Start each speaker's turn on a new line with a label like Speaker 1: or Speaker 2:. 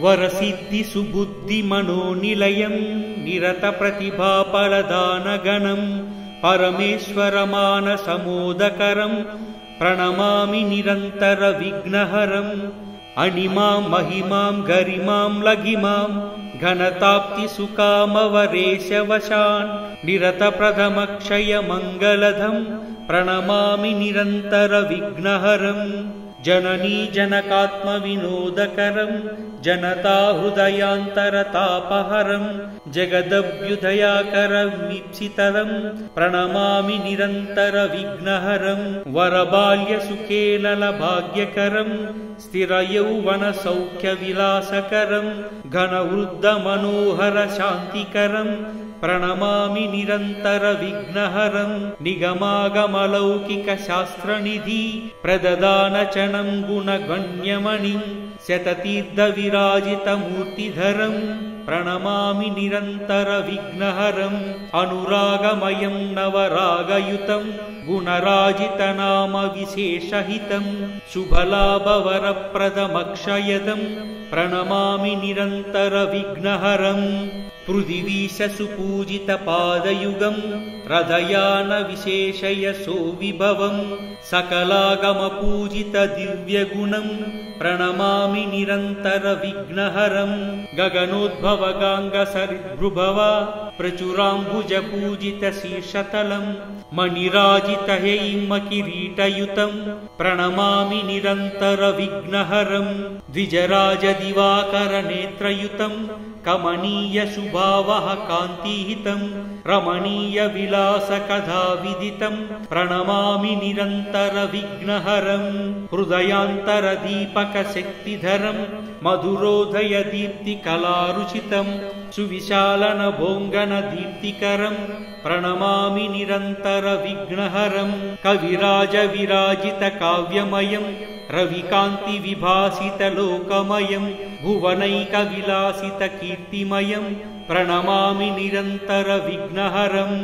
Speaker 1: वरसिद्धि सुबुद्धि मनोनिलयं निरत प्रतिभाफलदानगणं परमेश्वरमानसमोदकरं प्रणमामि निरन्तर विघ्नहरम् अणिमां महिमां गरिमां लघिमां घनताप्ति सुकामवरेशवशान् निरतप्रथमक्षयमङ्गलधं प्रणमामि निरन्तर विघ्नहरम् जननी जनकात्मविनोदकरं जनता हृदयान्तरतापहरं जगदभ्युदयाकरमीप्सितरं प्रणमामि निरन्तर विघ्नहरं वरबाल्यसुखेललभाग्यकरं स्थिरयौवनसौख्यविलासकरं घनवृद्धमनोहर शान्तिकरं प्रणमामि निरन्तर विघ्नहरं निगमागमलौकिकशास्त्रनिधि प्रददानचनं गुणगण्यमणिं शततीर्थविराजितमूर्तिधरं प्रणमामि निरन्तर विघ्नहरम् अनुरागमयं नवरागयुतं गुणराजितनाम विशेषहितं शुभलाभवरप्रदमक्षयदं प्रणमामि निरन्तर विघ्नहरम् पृथिवीश सुपूजितपादयुगं रथयानविशेषयशो विभवं सकलागमपूजितदिव्यगुणं प्रणमामि निरन्तर विघ्नहरं गगनोद्भवगाङ्गसरिद्भ्रुभव प्रचुराम्बुजपूजितशीर्षतलं मणिराजितहैमकिरीटयुतं प्रणमामि निरन्तर विघ्नहरं द्विजराजदिवाकरनेत्रयुतं कमनीयशुभावः कान्तिहितं रमणीयविलासकथाविदितं प्रणमामि निरन्तर विघ्नहरं हृदयान्तरदीपकशक्तिधरं मधुरोदयदीप्तिकलारुचितं सुविशालनभोङ्गनदीप्तिकरं प्रणमामि निरन्तर विघ्नहरं कविराजविराजितकाव्यमयं रविकान्तिविभासितलोकमयं भुवनैकविलासितकीर्तिमयं प्रणमामि निरन्तर विघ्नहरम्।